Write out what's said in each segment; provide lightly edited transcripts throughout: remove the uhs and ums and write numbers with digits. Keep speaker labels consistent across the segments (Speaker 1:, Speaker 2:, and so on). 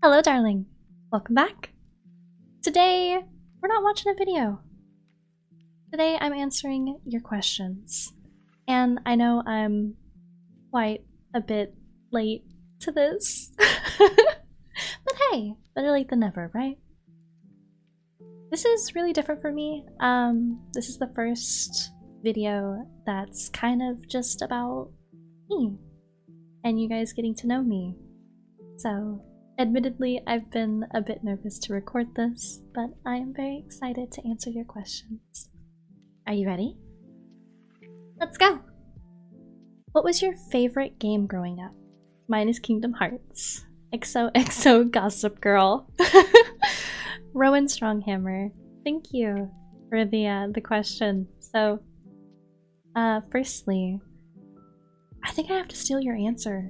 Speaker 1: Hello, darling. Welcome back. Today, we're not watching a video. Today, I'm answering your questions. And I know I'm quite a bit late to this. But hey, better late than never, right? This is really different for me. This is the first video that's kind of just about me and you guys getting to know me. So, admittedly, I've been a bit nervous to record this, but I am very excited to answer your questions. Are you ready? Let's go! What was your favorite game growing up? Mine is Kingdom Hearts. XOXO Gossip Girl. Rowan Stronghammer. Thank you for the question. So, firstly, I think I have to steal your answer.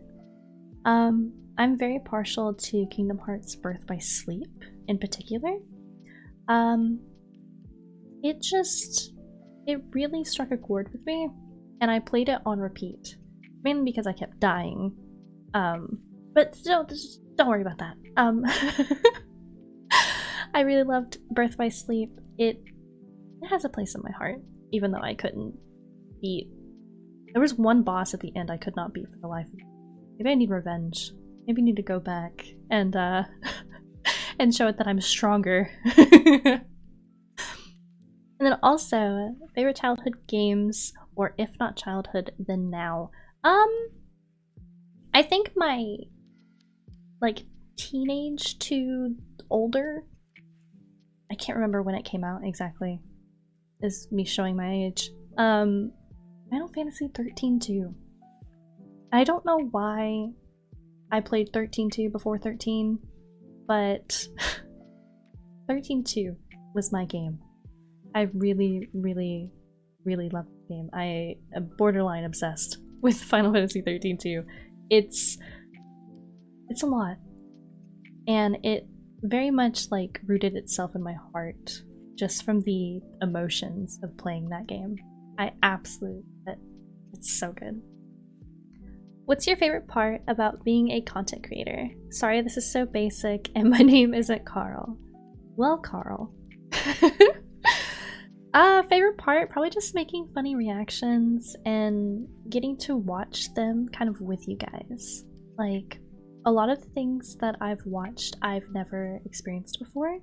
Speaker 1: I'm very partial to Kingdom Hearts Birth by Sleep in particular. It really struck a chord with me, and I played it on repeat, mainly because I kept dying. But don't worry about that. I really loved Birth by Sleep. It has a place in my heart, even though I couldn't beat. There was one boss at the end I could not beat for the life of me. Maybe I need revenge. Maybe I need to go back and and show it that I'm stronger. And then also, favorite childhood games, or if not childhood, then now. I think my teenage to older, I can't remember when it came out exactly, is me showing my age. Final Fantasy 13-2. I don't know why I played 13-2 before 13, but 13-2 was my game. I really, really, really love the game. I am borderline obsessed with Final Fantasy 13-2. It's a lot. And it very much rooted itself in my heart just from the emotions of playing that game. I absolutely love it. It's so good. What's your favorite part about being a content creator? Sorry, this is so basic, and my name isn't Carl. Well, Carl. Favorite part? Probably just making funny reactions and getting to watch them kind of with you guys. A lot of things that I've watched, I've never experienced before.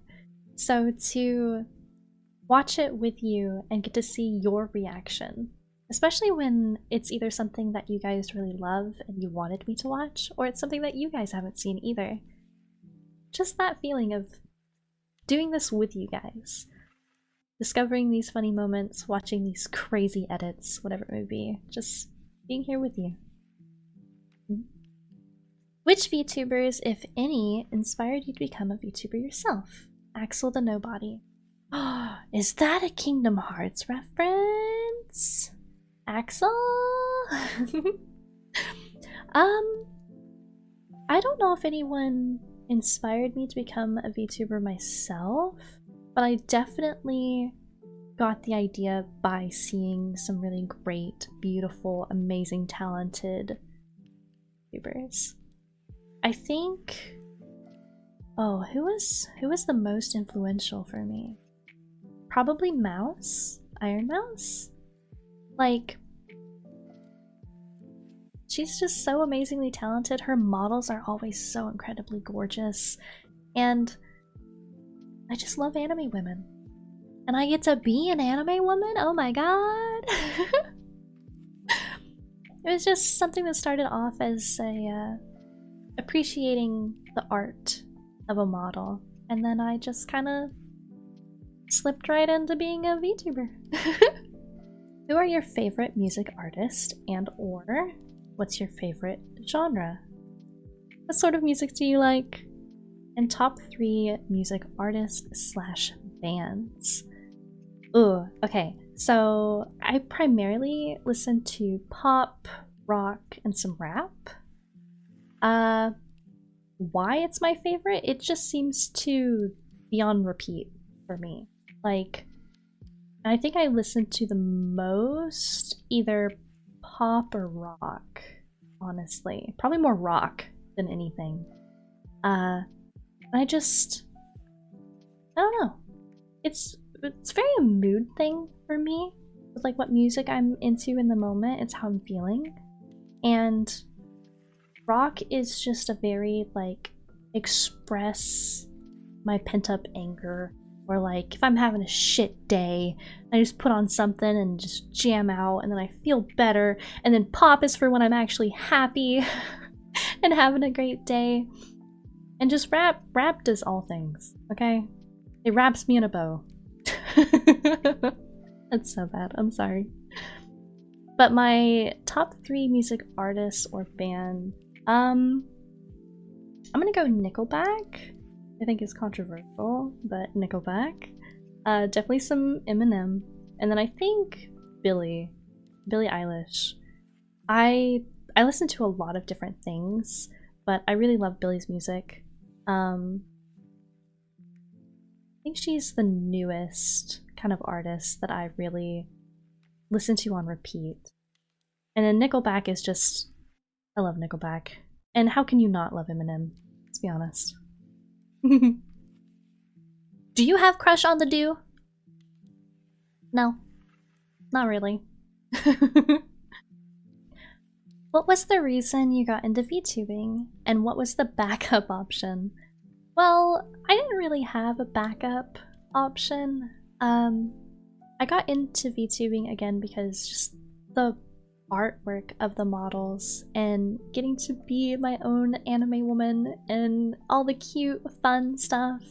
Speaker 1: So to watch it with you and get to see your reaction, especially when it's either something that you guys really love and you wanted me to watch, or it's something that you guys haven't seen either. Just that feeling of doing this with you guys. Discovering these funny moments, watching these crazy edits, whatever it may be. Just being here with you. Which VTubers, if any, inspired you to become a VTuber yourself? Axel the Nobody. Is that a Kingdom Hearts reference? Axel? I don't know if anyone inspired me to become a VTuber myself, but I definitely got the idea by seeing some really great, beautiful, amazing, talented VTubers. I think... oh, who was the most influential for me? Probably Mouse? Iron Mouse? She's just so amazingly talented. Her models are always so incredibly gorgeous. And I just love anime women. And I get to be an anime woman? Oh my god! It was just something that started off as appreciating the art of a model. And then I just kind of slipped right into being a VTuber. Who are your favorite music artists and or what's your favorite genre? What sort of music do you like? And top 3 music artists / bands. Ooh, okay. So I primarily listen to pop, rock, and some rap. Why it's my favorite? It just seems to be on repeat for me. I think I listen to the most either pop or rock, honestly. Probably more rock than anything. I don't know. It's very a mood thing for me. With like what music I'm into in the moment, it's how I'm feeling. And rock is just a very like express my pent-up anger, or like if I'm having a shit day, I just put on something and just jam out and then I feel better. And then pop is for when I'm actually happy and having a great day. And just rap does all things, okay? It wraps me in a bow. That's so bad, I'm sorry. But my top 3 music artists or band, I'm gonna go Nickelback. I think it's controversial, but Nickelback. Definitely some Eminem. And then I think Billie Eilish. I listen to a lot of different things, but I really love Billie's music. I think she's the newest kind of artist that I really listen to on repeat. And then Nickelback is just, I love Nickelback. And how can you not love Eminem? Let's be honest. Do you have crush on the Do? No, not really. What was the reason you got into VTubing, and what was the backup option? Well, I didn't really have a backup option. I got into VTubing again because just the artwork of the models and getting to be my own anime woman and all the cute, fun stuff.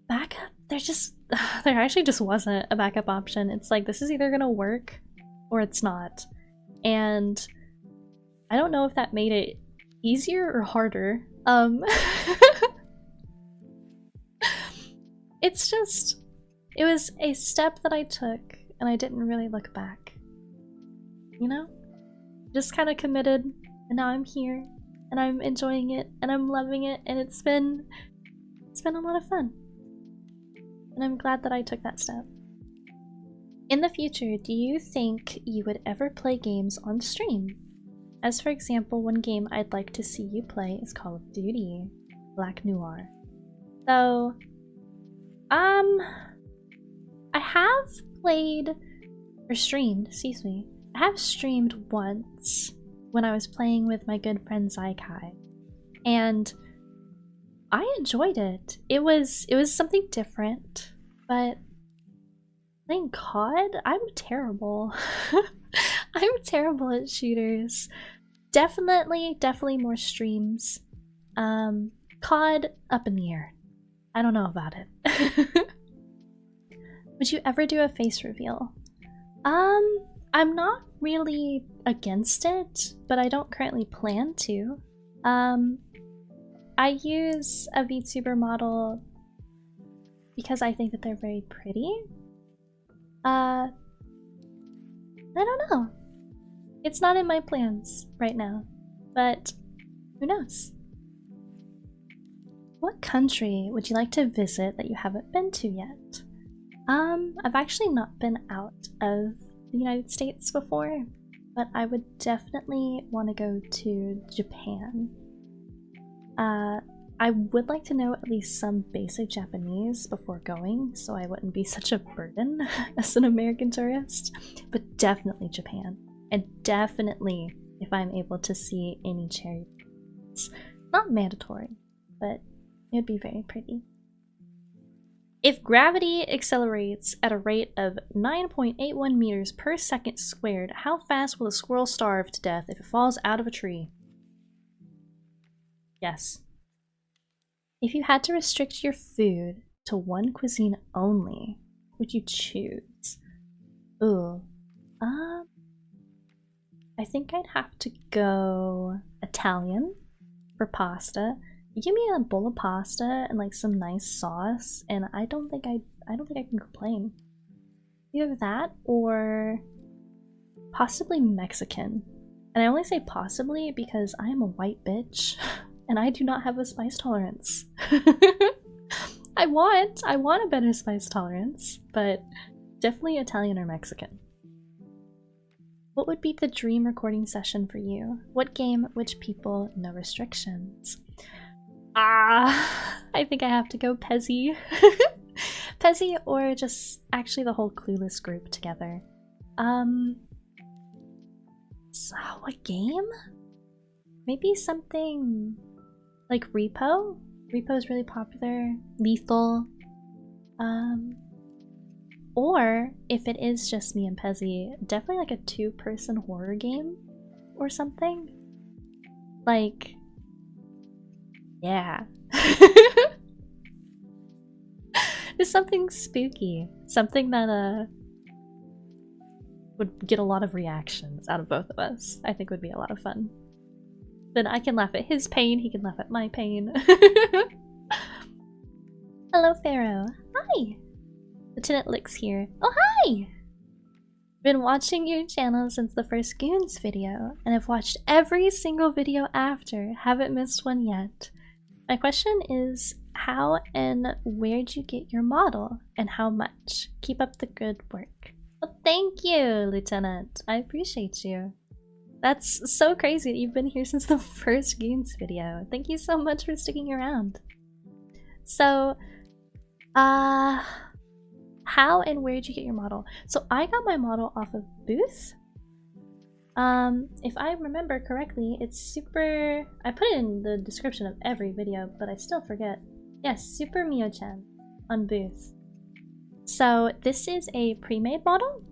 Speaker 1: Backup? There actually just wasn't a backup option. It's like, this is either gonna work or it's not. And I don't know if that made it easier or harder. It's just, it was a step that I took and I didn't really look back. You know? Just kind of committed, and now I'm here and I'm enjoying it and I'm loving it, and it's been a lot of fun. And I'm glad that I took that step. In the future, do you think you would ever play games on stream? As for example, one game I'd like to see you play is Call of Duty Black Noir. So, I have played, or streamed, excuse me. I have streamed once when I was playing with my good friend Zykai, and I enjoyed it. It was something different, but playing COD, I'm terrible. I'm terrible at shooters. Definitely more streams. COD, up in the air. I don't know about it. Would you ever do a face reveal? I'm not really against it, but I don't currently plan to. I use a VTuber model because I think that they're very pretty. I don't know. It's not in my plans right now, but who knows? What country would you like to visit that you haven't been to yet? I've actually not been out of the United States before, but I would definitely want to go to Japan. I would like to know at least some basic Japanese before going, so I wouldn't be such a burden as an American tourist, but definitely Japan. And definitely if I'm able to see any cherry blossoms. Not mandatory, but it would be very pretty. If gravity accelerates at a rate of 9.81 meters per second squared, how fast will a squirrel starve to death if it falls out of a tree? Yes. If you had to restrict your food to one cuisine only, would you choose? Ooh. I think I'd have to go Italian for pasta. You give me a bowl of pasta and like some nice sauce, and I don't think I can complain. Either that or possibly Mexican. And I only say possibly because I am a white bitch and I do not have a spice tolerance. I want a better spice tolerance, but definitely Italian or Mexican. What would be the dream recording session for you? What game, which people, no restrictions? I think I have to go Pezzy. Pezzy or just actually the whole Clueless group together. So a game? Maybe something like Repo? Repo is really popular. Lethal. Or if it is just me and Pezzy, definitely like a 2-person horror game or something. Like, yeah. Just something spooky. Something that would get a lot of reactions out of both of us. I think would be a lot of fun. Then I can laugh at his pain, he can laugh at my pain. Hello, Pharaoh. Hi! Lieutenant Lick's here. Oh, hi! Been watching your channel since the first Goons video, and I've watched every single video after. Haven't missed one yet. My question is, how and where'd you get your model, and how much? Keep up the good work. Well, thank you, Lieutenant. I appreciate you. That's so crazy that you've been here since the first Goons video. Thank you so much for sticking around. So, how and where did you get your model? So I got my model off of Booth. If I remember correctly, it's super... I put it in the description of every video, but I still forget. Yes, SuperMioChan on Booth. So this is a pre-made model.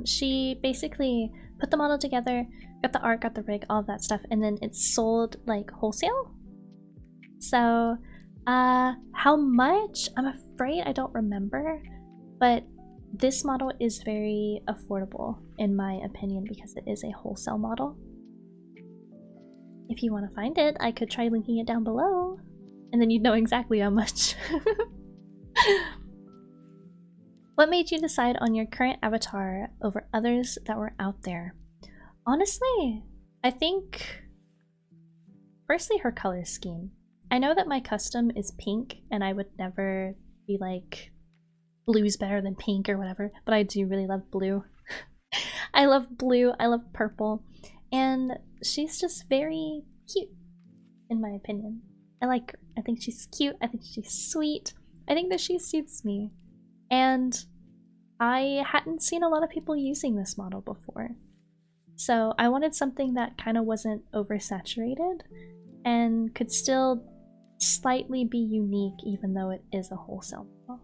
Speaker 1: She basically put the model together, got the art, got the rig, all of that stuff, and then it's sold like wholesale. So how much? I'm afraid I don't remember, but this model is very affordable in my opinion because it is a wholesale model. If you want to find it, I could try linking it down below, and then you'd know exactly how much. What made you decide on your current avatar over others that were out there? Honestly, I think firstly her color scheme. I know that my custom is pink and I would never be like blue's better than pink or whatever, but I do really love blue. I love blue, I love purple, and she's just very cute in my opinion. I like her. I think she's cute, I think she's sweet, I think that she suits me. And I hadn't seen a lot of people using this model before. So I wanted something that kind of wasn't oversaturated and could still slightly be unique even though it is a wholesale model.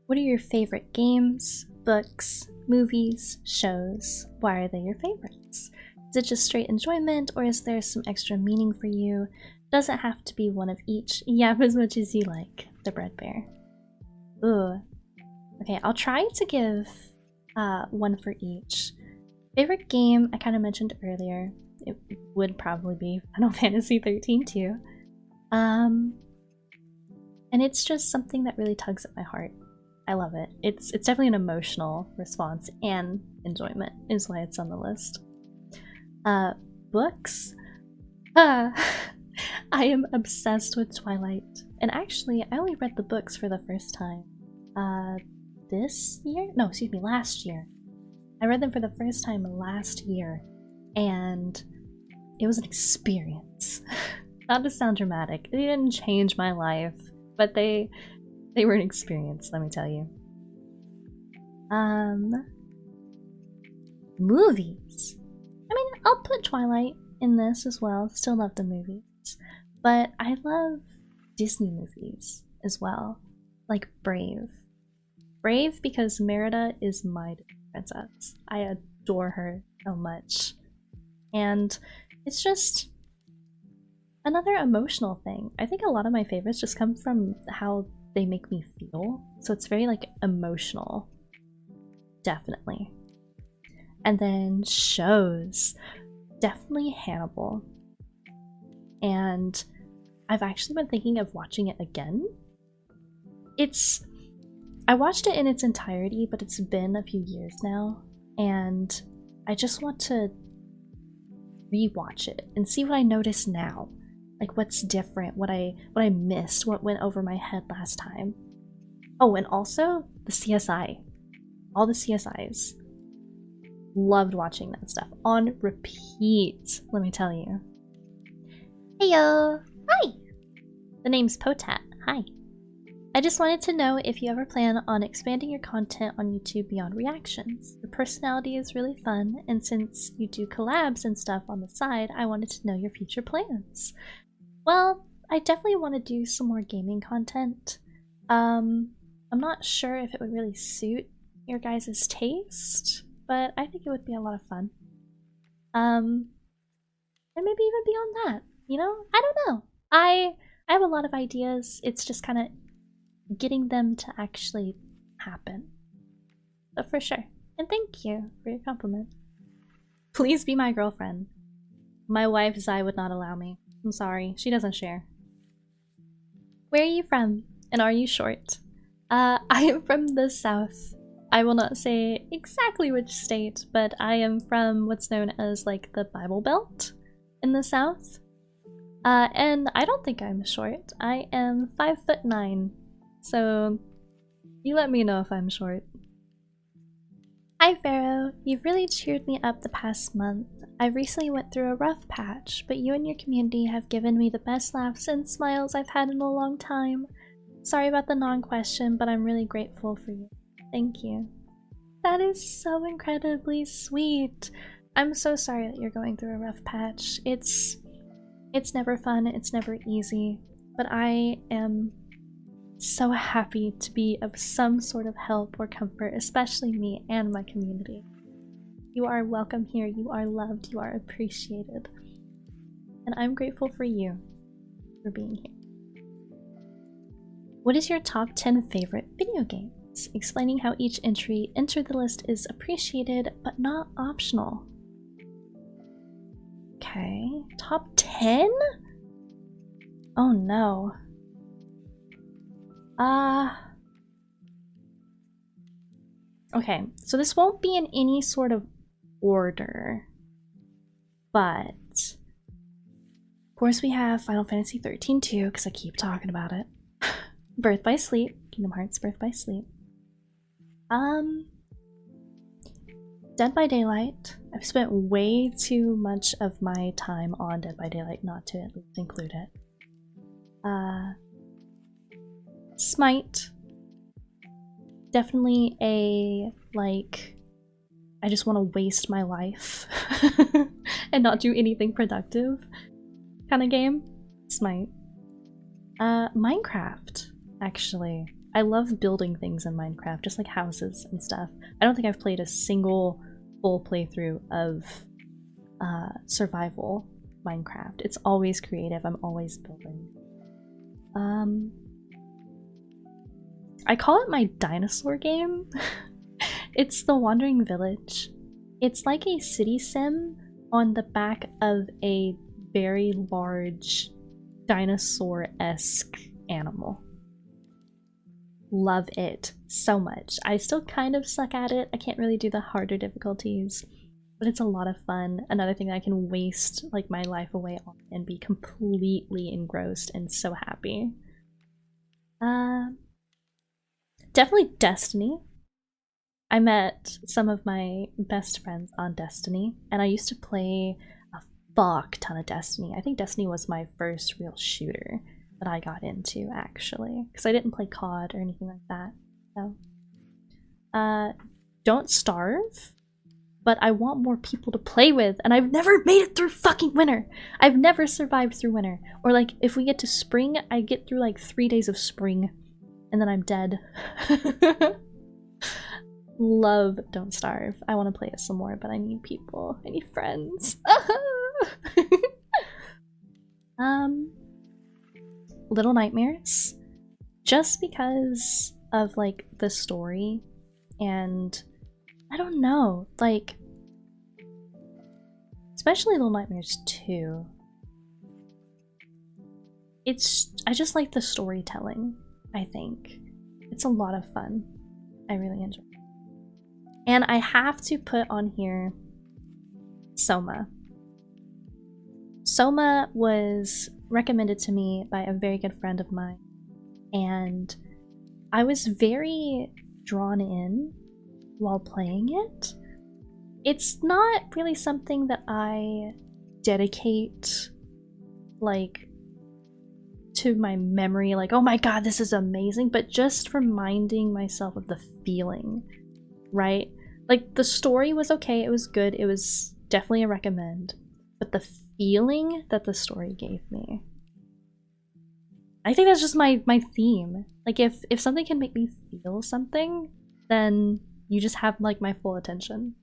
Speaker 1: What are your favorite games, books, movies, shows? Why are they your favorites? Is it just straight enjoyment or is there some extra meaning for you? Doesn't have to be one of each. Yap as much as you like. The Bread Bear. Ooh. Okay, I'll try to give one for each. Favorite game, I kind of mentioned earlier. It would probably be Final Fantasy 13 too. And it's just something that really tugs at my heart. I love it. It's definitely an emotional response and enjoyment is why it's on the list. Books? I am obsessed with Twilight. And actually, I only read the books for the first time. This year? No, excuse me, last year. I read them for the first time last year, and it was an experience. Not to sound dramatic, they didn't change my life, but they were an experience, let me tell you. Movies. I mean, I'll put Twilight in this as well, still love the movies, but I love Disney movies as well, like Brave. Brave because Merida is my princess. I adore her so much. And it's just another emotional thing. I think a lot of my favorites just come from how they make me feel. So it's very like emotional. Definitely. And then shows. Definitely Hannibal. And I've actually been thinking of watching it again. I watched it in its entirety, but it's been a few years now, and I just want to rewatch it and see what I notice now. Like what's different, what I missed, what went over my head last time. Oh, and also the CSI. All the CSIs. Loved watching that stuff. On repeat, let me tell you. Heyo! Hi! The name's Potat. Hi. I just wanted to know if you ever plan on expanding your content on YouTube beyond reactions. Your personality is really fun, and since you do collabs and stuff on the side, I wanted to know your future plans. Well, I definitely want to do some more gaming content. I'm not sure if it would really suit your guys' taste, but I think it would be a lot of fun. And maybe even beyond that, you know? I don't know. I have a lot of ideas. It's just kind of getting them to actually happen. But for sure. And thank you for your compliment. Please be my girlfriend. My wife Zai would not allow me. I'm sorry, she doesn't share. Where are you from? And are you short? I am from the south. I will not say exactly which state, but I am from what's known as like the Bible Belt in the south. And I don't think I'm short. I am 5'9". So you let me know if I'm short. Hi Pharaoh, you've really cheered me up the past month. I recently went through a rough patch, but you and your community have given me the best laughs and smiles I've had in a long time. Sorry about the non-question, but I'm really grateful for you. Thank you. That is so incredibly sweet. I'm so sorry that you're going through a rough patch. It's never fun, it's never easy, but I am so happy to be of some sort of help or comfort, especially me and my community. You are welcome here, you are loved, you are appreciated. And I'm grateful for you for being here. What is your top 10 favorite video games? Explaining how each entry entered the list is appreciated but not optional. Okay, top 10? Oh no. Okay, so this won't be in any sort of order, but of course we have Final Fantasy 13 too, because I keep talking about it. Birth by Sleep, Kingdom Hearts Birth by Sleep. Dead by Daylight. I've spent way too much of my time on Dead by Daylight not to at least include it. Smite. Definitely a, like, I just want to waste my life and not do anything productive kind of game. Smite. Minecraft, actually. I love building things in Minecraft, just like houses and stuff. I don't think I've played a single full playthrough of survival Minecraft. It's always creative, I'm always building. I call it my dinosaur game. It's the Wandering Village. It's like a city sim on the back of a very large dinosaur-esque animal. Love it so much. I still kind of suck at it. I can't really do the harder difficulties, but it's a lot of fun. Another thing that I can waste like my life away on and be completely engrossed and so happy. Definitely Destiny. I met some of my best friends on Destiny, and I used to play a fuck ton of Destiny. I think Destiny was my first real shooter that I got into, actually, because I didn't play COD or anything like that. So, Don't Starve, but I want more people to play with, and I've never made it through fucking winter. I've never survived through winter. Or like, if we get to spring, I get through like 3 days of spring, and then I'm dead. Love Don't Starve. I want to play it some more, but I need people. I need friends. Little Nightmares. Just because of like the story, and I don't know, like especially Little Nightmares 2. I just like the storytelling, I think. It's a lot of fun. I really enjoy it. And I have to put on here Soma. Soma was recommended to me by a very good friend of mine, and I was very drawn in while playing it. It's not really something that I dedicate like to my memory like, oh my god, this is amazing, but just reminding myself of the feeling, right? Like, the story was okay, it was good, it was definitely a recommend, but the feeling that the story gave me, I think that's just my theme. Like, if something can make me feel something, then you just have like my full attention.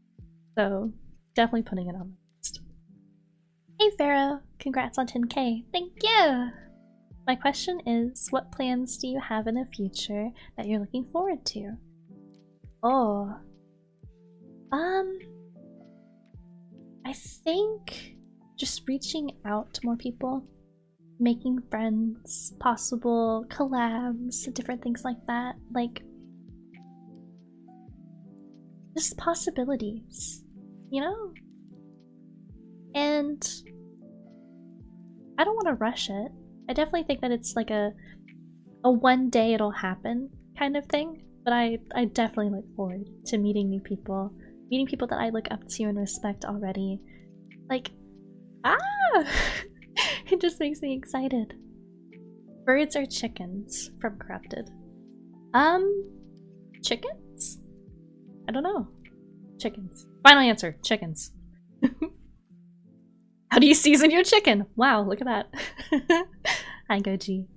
Speaker 1: So definitely putting it on the list. Hey Pharaoh, congrats on 10k. Thank you! My question is, what plans do you have in the future that you're looking forward to? Oh, I think just reaching out to more people, making friends, possible collabs, different things like that. Like, just possibilities, you know? And I don't want to rush it. I definitely think that it's like a one day it'll happen kind of thing, but I definitely look forward to meeting new people, meeting people that I look up to and respect already. Like, it just makes me excited. Birds or chickens from Corrupted? Chickens? I don't know. Chickens. Final answer, chickens. How do you season your chicken? Wow, look at that. Hi, Goji.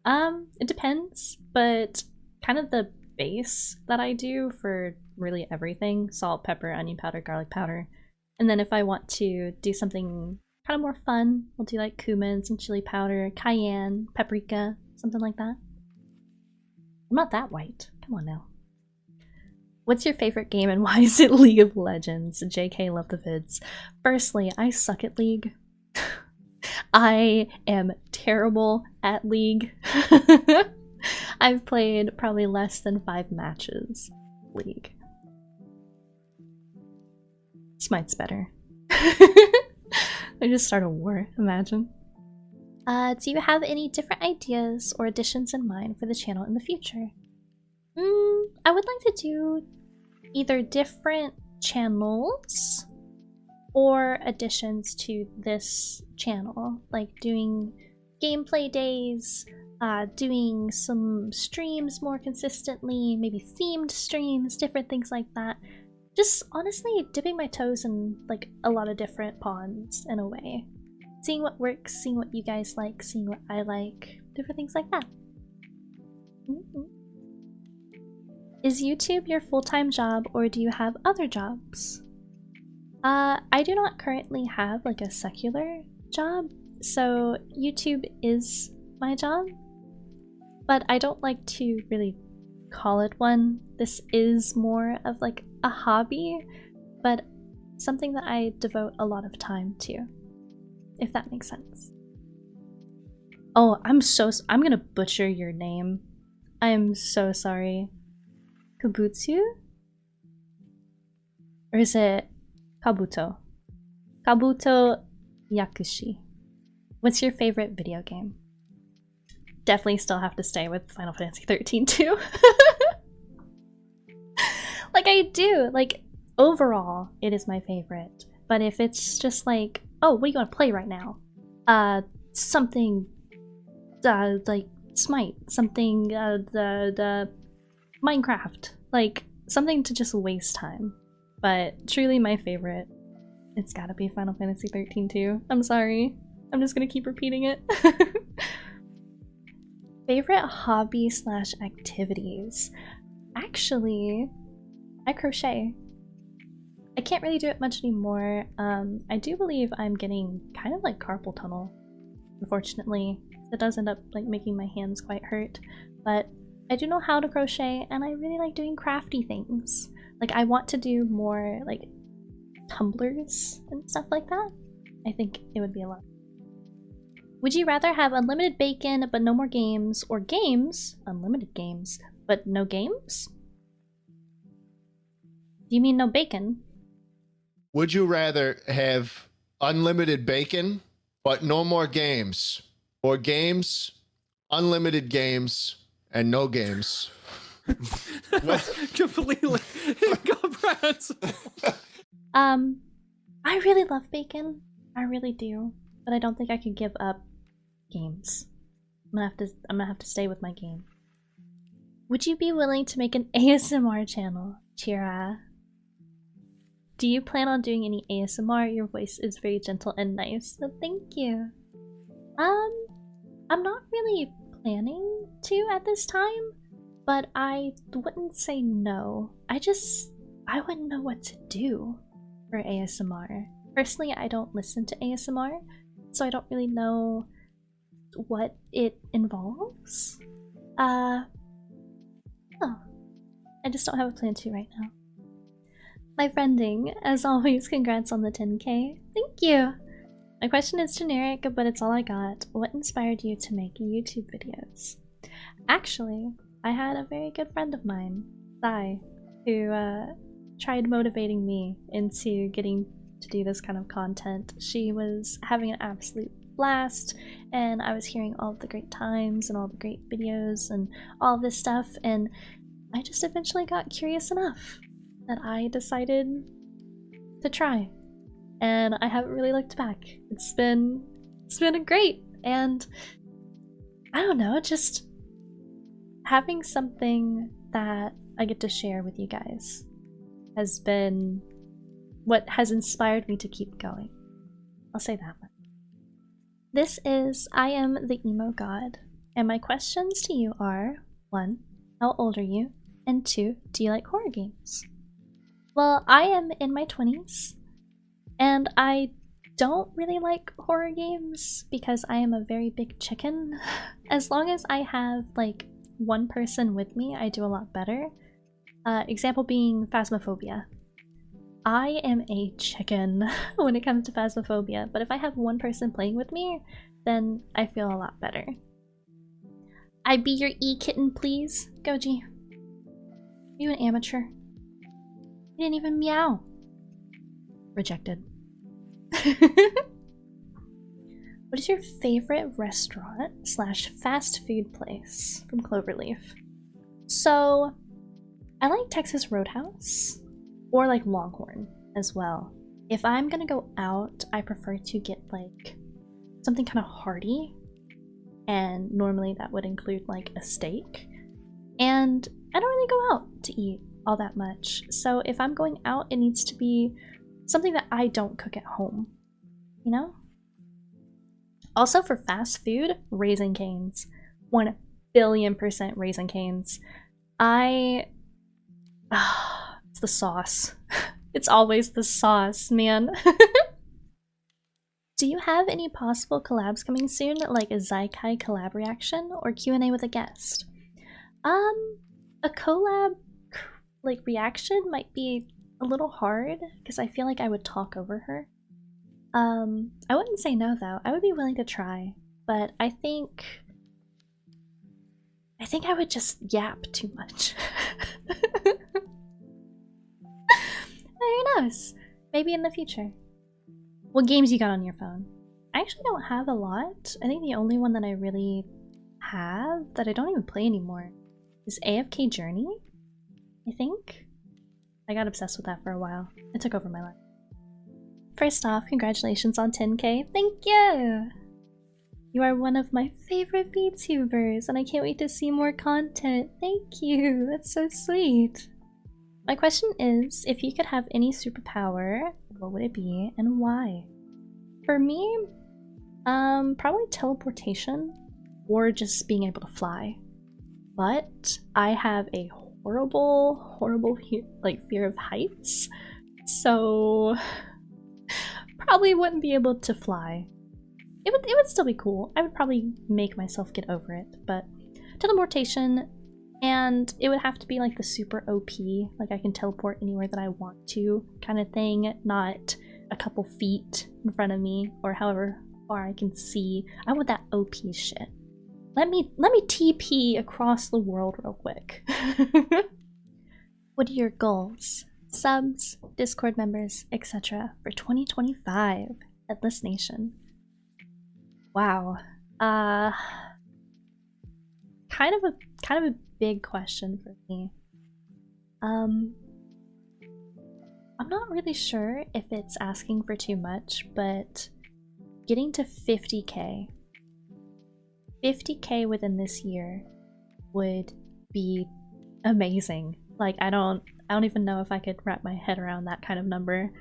Speaker 1: It depends, but kind of the base that I do for really everything: salt, pepper, onion powder, garlic powder. And then if I want to do something kind of more fun, I'll do like cumin, some chili powder, cayenne, paprika, something like that. I'm not that white. Come on now. What's your favorite game and why is it League of Legends? JK, love the vids. Firstly, I suck at League. I am terrible at League. I've played probably less than 5 matches League. Smite's better. I just start a war, imagine. Do you have any different ideas or additions in mind for the channel in the future? I would like to do either different channels or additions to this channel, like doing gameplay days, doing some streams more consistently, maybe themed streams, different things like that. Just honestly dipping my toes in like a lot of different ponds in a way. Seeing what works, seeing what you guys like, seeing what I like, different things like that. Is YouTube your full-time job or do you have other jobs? I do not currently have like a secular job, so YouTube is my job, but I don't like to really call it one. This is more of like a hobby, but something that I devote a lot of time to, if that makes sense. Oh, I'm gonna butcher your name. I am so sorry. Kabutsu? Or is it Kabuto? Kabuto Yakushi. What's your favorite video game? Definitely still have to stay with Final Fantasy 13 too. Like, I do. Like, overall, it is my favorite. But if it's just like, oh, what do you want to play right now? Something, like, Smite. Something, the Minecraft. Like, something to just waste time. But truly my favorite, it's gotta be Final Fantasy 13 too. I'm sorry. I'm just gonna keep repeating it. Favorite hobby slash activities? Actually, I crochet. I can't really do it much anymore. I do believe I'm getting kind of like carpal tunnel, unfortunately. It does end up like making my hands quite hurt, but I do know how to crochet and I really like doing crafty things. Like, I want to do more like tumblers and stuff like that. I think it would be a lot. Would you rather have unlimited bacon but no more games, or games, unlimited games, but no games? Do you mean no bacon?
Speaker 2: Would you rather have unlimited bacon but no more games, or games, unlimited games, and no games?
Speaker 3: Completely incomprehensible.
Speaker 1: I really love bacon. I really do. But I don't think I could give up games. I'm gonna have to stay with my game. Would you be willing to make an ASMR channel, Chira? Do you plan on doing any ASMR? Your voice is very gentle and nice, so thank you. I'm not really planning to at this time, but I wouldn't say no. I wouldn't know what to do for ASMR. Personally, I don't listen to ASMR, so I don't really know what it involves. Oh, I just don't have a plan to right now. My friending, as always, congrats on the 10k. Thank you! My question is generic, but it's all I got. What inspired you to make YouTube videos? Actually, I had a very good friend of mine, Sai, who tried motivating me into getting to do this kind of content. She was having an absolute blast, and I was hearing all of the great times and all the great videos and all this stuff, and I just eventually got curious enough that I decided to try, and I haven't really looked back. It's been great, and I don't know, just having something that I get to share with you guys has been what has inspired me to keep going. I'll say that one. This is I Am the Emo God, and my questions to you are: 1. How old are you? And 2. Do you like horror games? Well, I am in my 20s, and I don't really like horror games because I am a very big chicken. As long as I have like one person with me, I do a lot better. Example being Phasmophobia. I am a chicken when it comes to Phasmophobia, but if I have one person playing with me, then I feel a lot better. I be your e-kitten, please? Goji. Are you an amateur? You didn't even meow. Rejected. What is your favorite restaurant / fast food place? From Cloverleaf. So, I like Texas Roadhouse, or like Longhorn as well. If I'm gonna go out, I prefer to get like something kind of hearty, and normally that would include like a steak. And I don't really go out to eat all that much, so if I'm going out, it needs to be something that I don't cook at home, you know? Also for fast food, Raising Cane's. 1,000,000,000% Raising Cane's. It's the sauce. It's always the sauce, man. Do you have any possible collabs coming soon, like a Zykai collab reaction or Q&A with a guest? A collab like reaction might be a little hard because I feel like I would talk over her. I wouldn't say no though. I would be willing to try, but I think I would just yap too much. Who knows? Maybe in the future. What games you got on your phone? I actually don't have a lot. I think the only one that I really have that I don't even play anymore is AFK Journey, I think. I got obsessed with that for a while. It took over my life. First off, congratulations on 10k. Thank you! You are one of my favorite VTubers, and I can't wait to see more content. Thank you! That's so sweet. My question is, if you could have any superpower, what would it be and why? For me, probably teleportation or just being able to fly. But I have a horrible fear of heights, so probably wouldn't be able to fly. It would still be cool. I would probably make myself get over it, but teleportation, and it would have to be like the super OP, like I can teleport anywhere that I want to kind of thing, not a couple feet in front of me or however far I can see. I want that OP shit. Let me TP across the world real quick. What are your goals, subs, Discord members, etc. for 2025 at List Nation? Wow. Kind of a big question for me. I'm not really sure if it's asking for too much, but getting to 50k 50K within this year would be amazing. Like, I don't even know if I could wrap my head around that kind of number.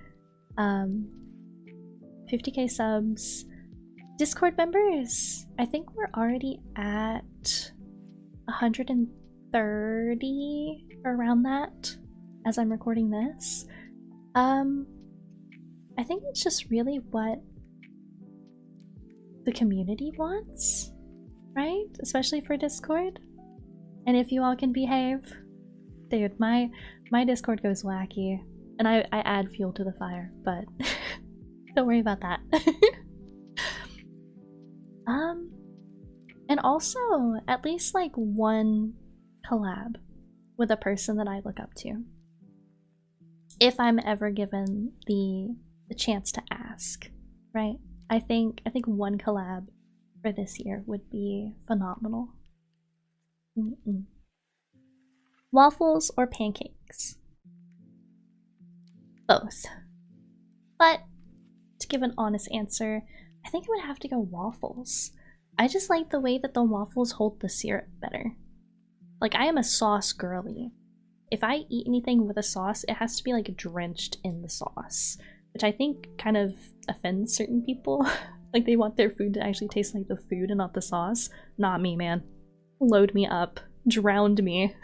Speaker 1: 50K subs. Discord members, I think we're already at 130 or around that as I'm recording this. I think it's just really what the community wants, right? Especially for Discord. And if you all can behave, dude, my Discord goes wacky, and I add fuel to the fire, but don't worry about that. And also at least like one collab with a person that I look up to, if I'm ever given the chance to ask, right? I think one collab for this year would be phenomenal. Waffles or pancakes? Both. But to give an honest answer, I think I would have to go waffles. I just like the way that the waffles hold the syrup better. Like, I am a sauce girly. If I eat anything with a sauce, it has to be like drenched in the sauce, which I think kind of offends certain people. Like, they want their food to actually taste like the food and not the sauce. Not me, man. Load me up. Drowned me.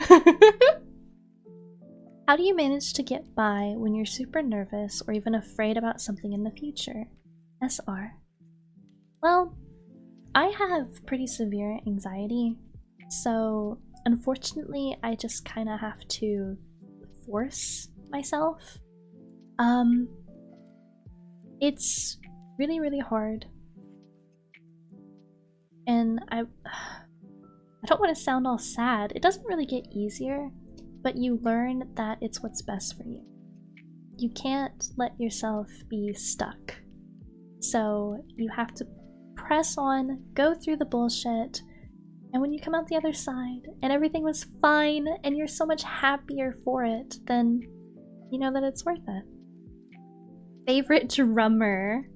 Speaker 1: How do you manage to get by when you're super nervous or even afraid about something in the future? SR. Well, I have pretty severe anxiety, so unfortunately I just kind of have to force myself. It's really, really hard. And I don't want to sound all sad. It doesn't really get easier, but you learn that it's what's best for you. You can't let yourself be stuck. So you have to press on, go through the bullshit, and when you come out the other side and everything was fine and you're so much happier for it, then you know that it's worth it. Favorite drummer?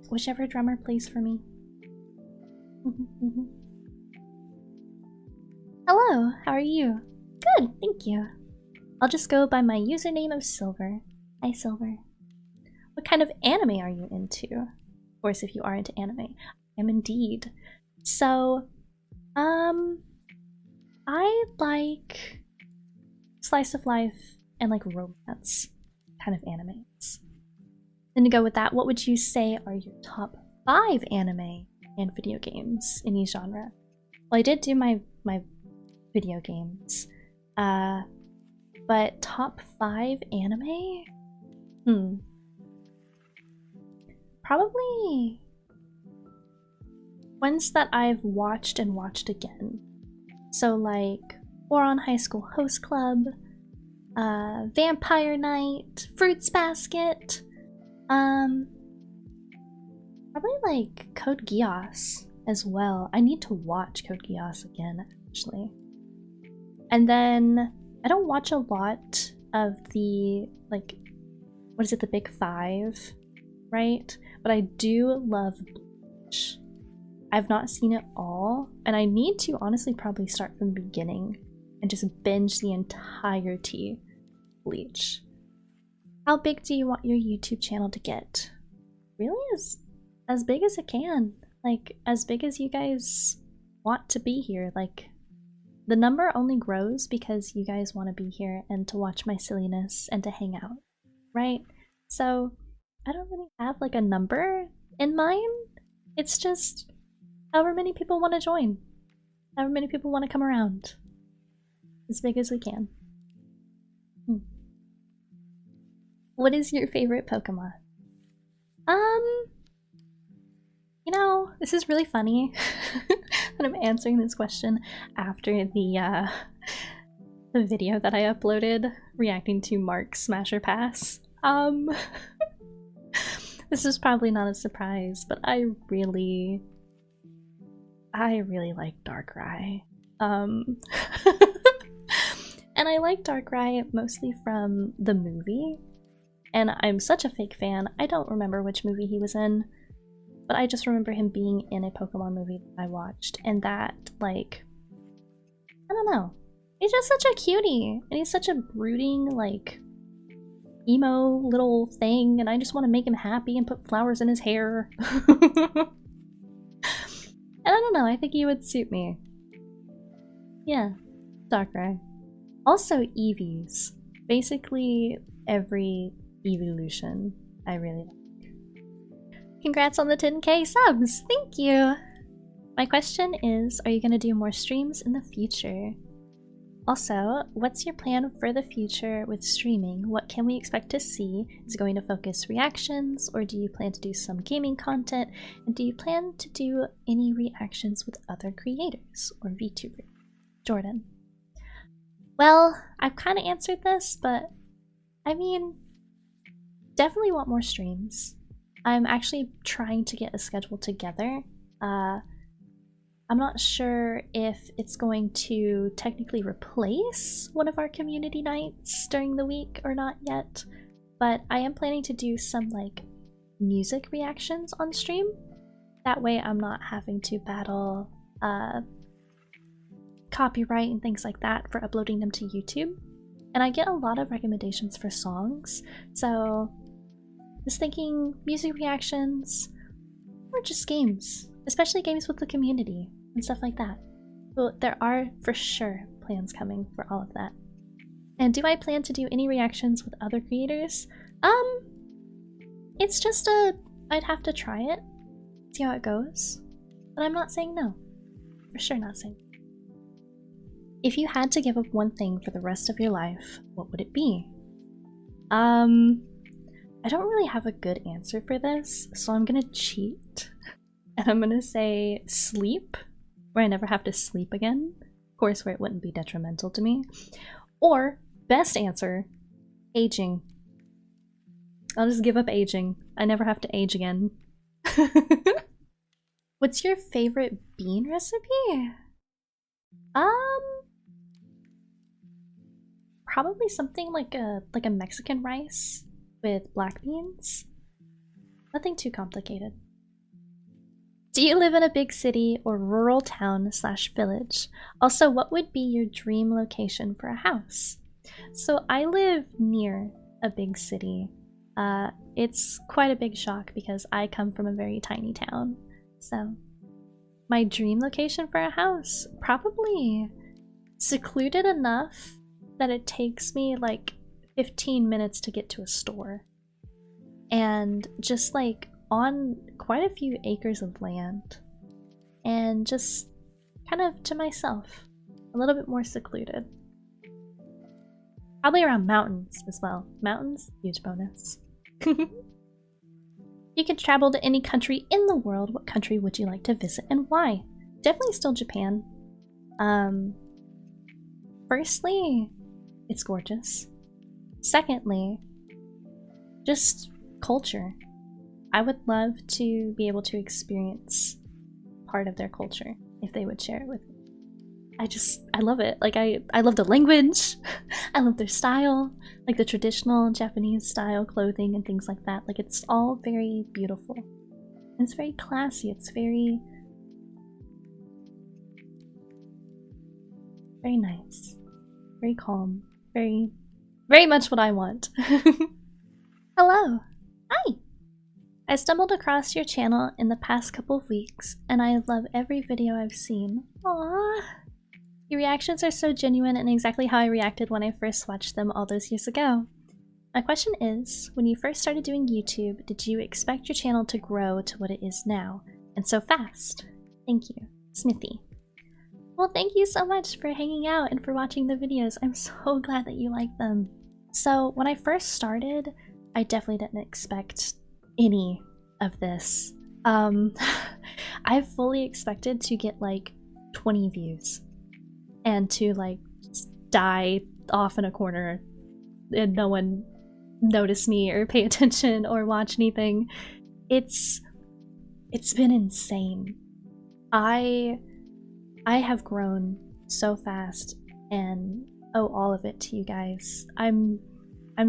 Speaker 1: Whichever drummer plays for me. Hello, how are you? Good, thank you. I'll just go by my username of Silver. Hi, Silver. What kind of anime are you into? Of course, if you are into anime. I am indeed. So, I like slice of life and like romance kind of animes. Then to go with that, what would you say are your top 5 anime and video games in each genre? Well, I did do my video games, but top 5 anime? Probably ones that I've watched and watched again. So like Ouran High School Host Club, Vampire Night, Fruits Basket, probably like Code Geass as well. I need to watch Code Geass again, actually. And then I don't watch a lot of the, like, what is it, the big 5, right? But I do love Bleach. I've not seen it all, and I need to honestly probably start from the beginning and just binge the entirety of Bleach. How big do you want your YouTube channel to get? Really, as big as it can. Like, as big as you guys want to be here. Like, the number only grows because you guys want to be here and to watch my silliness and to hang out, right? So, I don't really have like a number in mind. It's just however many people want to join. However many people want to come around. As big as we can. What is your favorite Pokemon? You know, this is really funny that I'm answering this question after the video that I uploaded reacting to Mark's Smasher Pass. This is probably not a surprise, but I really like Darkrai. And I like Darkrai mostly from the movie, and I'm such a fake fan. I don't remember which movie he was in, but I just remember him being in a Pokemon movie that I watched, and that, like, I don't know. He's just such a cutie, and he's such a brooding, like, emo little thing, and I just want to make him happy and put flowers in his hair. And I don't know, I think he would suit me. Yeah, Darkrai. Also Eevees. Basically every evolution I really like. Congrats on the 10k subs! Thank you! My question is, are you going to do more streams in the future? Also, what's your plan for the future with streaming? What can we expect to see? Is it going to focus reactions, or do you plan to do some gaming content? And do you plan to do any reactions with other creators or VTubers? Jordan. Well, I've kind of answered this, but I mean, definitely want more streams. I'm actually trying to get a schedule together. I'm not sure if it's going to technically replace one of our community nights during the week or not yet, but I am planning to do some like music reactions on stream. That way I'm not having to battle copyright and things like that for uploading them to YouTube. And I get a lot of recommendations for songs, so just thinking music reactions or just games, especially games with the community and stuff like that. Well, there are for sure plans coming for all of that. And do I plan to do any reactions with other creators? It's just I'd have to try it, see how it goes, but I'm not saying no. For sure not saying no. If you had to give up one thing for the rest of your life, what would it be? I don't really have a good answer for this, so I'm gonna cheat. And I'm gonna say sleep, where I never have to sleep again. Of course, where it wouldn't be detrimental to me. Or, best answer, aging. I'll just give up aging. I never have to age again. What's your favorite bean recipe? Probably something like a Mexican rice with black beans. Nothing too complicated. Do you live in a big city or rural town / village? Also, what would be your dream location for a house? So I live near a big city. It's quite a big shock because I come from a very tiny town. So my dream location for a house, probably secluded enough that it takes me like 15 minutes to get to a store. And just like on quite a few acres of land, and just kind of to myself, a little bit more secluded. Probably around mountains as well. Mountains, huge bonus. You could travel to any country in the world, what country would you like to visit and why? Definitely still Japan. Firstly, it's gorgeous. Secondly, just culture. I would love to be able to experience part of their culture if they would share it with me. I love it. Like I love the language. I love their style, like the traditional Japanese style clothing and things like that. Like it's all very beautiful. And it's very classy. It's very nice. Very calm. Very much what I want. Hello. Hi. I stumbled across your channel in the past couple of weeks, and I love every video I've seen. Aww. Your reactions are so genuine and exactly how I reacted when I first watched them all those years ago. My question is, when you first started doing YouTube, did you expect your channel to grow to what it is now, and so fast? Thank you, Smithy. Well, thank you so much for hanging out and for watching the videos. I'm so glad that you like them. So, when I first started, I definitely didn't expect any of this. I fully expected to get like 20 views and to like die off in a corner and no one notice me or pay attention or watch anything. It's been insane. I have grown so fast and owe all of it to you guys. I'm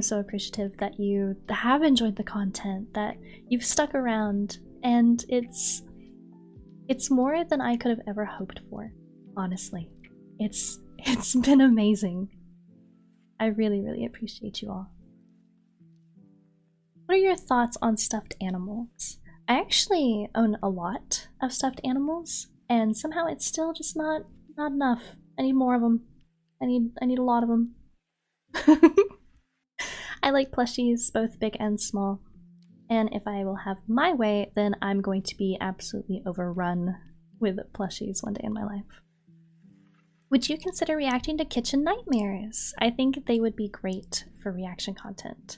Speaker 1: so appreciative that you have enjoyed the content, that you've stuck around and it's more than I could have ever hoped for, honestly. It's been amazing. I really, really appreciate you all. What are your thoughts on stuffed animals? I actually own a lot of stuffed animals, and somehow it's still just not enough. I need more of them. I need a lot of them. I like plushies, both big and small. And if I will have my way, then I'm going to be absolutely overrun with plushies one day in my life. Would you consider reacting to kitchen nightmares? I think they would be great for reaction content.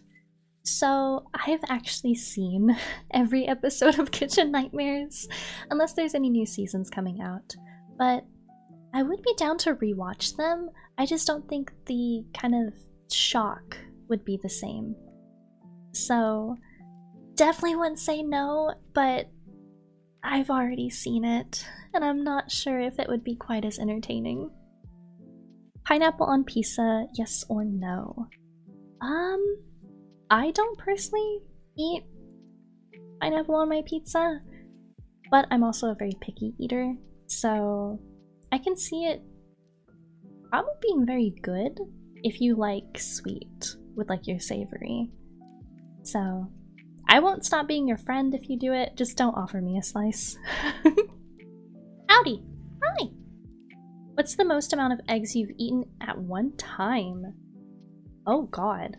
Speaker 1: So I've actually seen every episode of Kitchen Nightmares, unless there's any new seasons coming out. But I would be down to rewatch them. I just don't think the kind of shock would be the same. So definitely wouldn't say no, but I've already seen it, and I'm not sure if it would be quite as entertaining. Pineapple on pizza, yes or no? I don't personally eat pineapple on my pizza, but I'm also a very picky eater, so I can see it probably being very good if you like sweet with like your savory. So I won't stop being your friend if you do it, just don't offer me a slice. Howdy! Hi! What's the most amount of eggs you've eaten at one time? Oh god.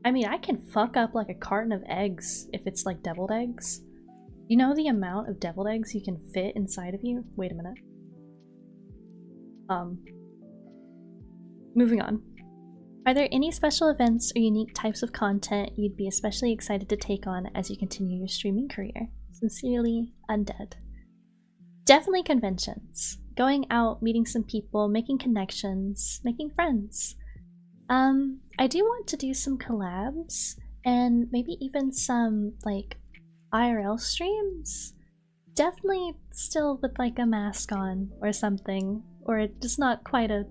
Speaker 1: I mean, I can fuck up like a carton of eggs if it's like deviled eggs. You know the amount of deviled eggs you can fit inside of you? Wait a minute. Moving on. Are there any special events or unique types of content you'd be especially excited to take on as you continue your streaming career? Sincerely, Undead. Definitely conventions. Going out, meeting some people, making connections, making friends. I do want to do some collabs and maybe even some like IRL streams. Definitely still with like a mask on or something, or just not quite a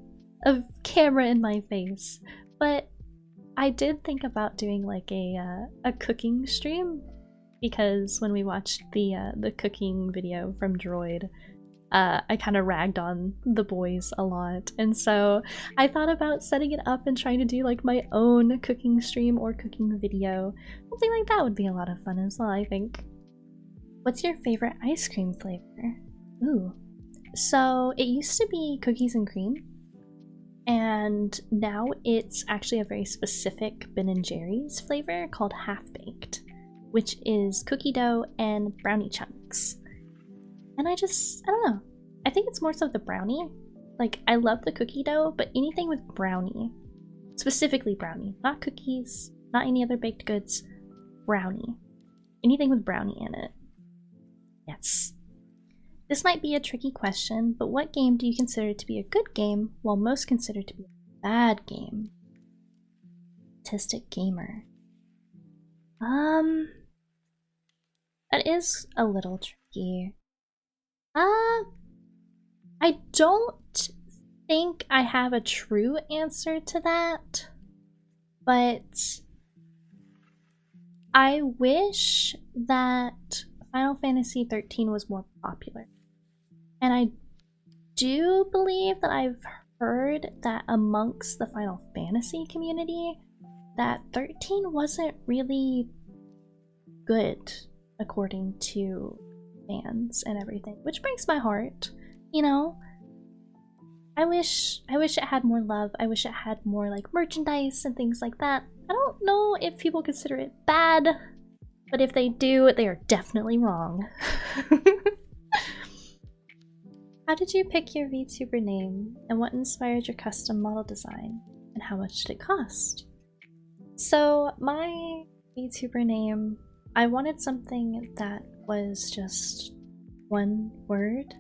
Speaker 1: camera in my face. But I did think about doing like a cooking stream, because when we watched the cooking video from Droid, I kind of ragged on the boys a lot, and so I thought about setting it up and trying to do like my own cooking stream or cooking video. Something like that would be a lot of fun as well, I think. What's your favorite ice cream flavor? Ooh. So it used to be cookies and cream, and now it's actually a very specific Ben & Jerry's flavor called Half-Baked, which is cookie dough and brownie chunks. And I don't know. I think it's more so the brownie. Like, I love the cookie dough, but anything with brownie. Specifically brownie. Not cookies, not any other baked goods. Brownie. Anything with brownie in it. Yes. This might be a tricky question, but what game do you consider to be a good game, while most consider to be a bad game? Autistic gamer. That is a little tricky. I don't think I have a true answer to that, but I wish that Final Fantasy XIII was more popular. And I do believe that I've heard that amongst the Final Fantasy community that 13 wasn't really good according to fans and everything, which breaks my heart. You know, I wish it had more love. I wish it had more like merchandise and things like that. I don't know if people consider it bad, but if they do, they are definitely wrong. How did you pick your VTuber name, and what inspired your custom model design, and how much did it cost? So my VTuber name, I wanted something that was just one word,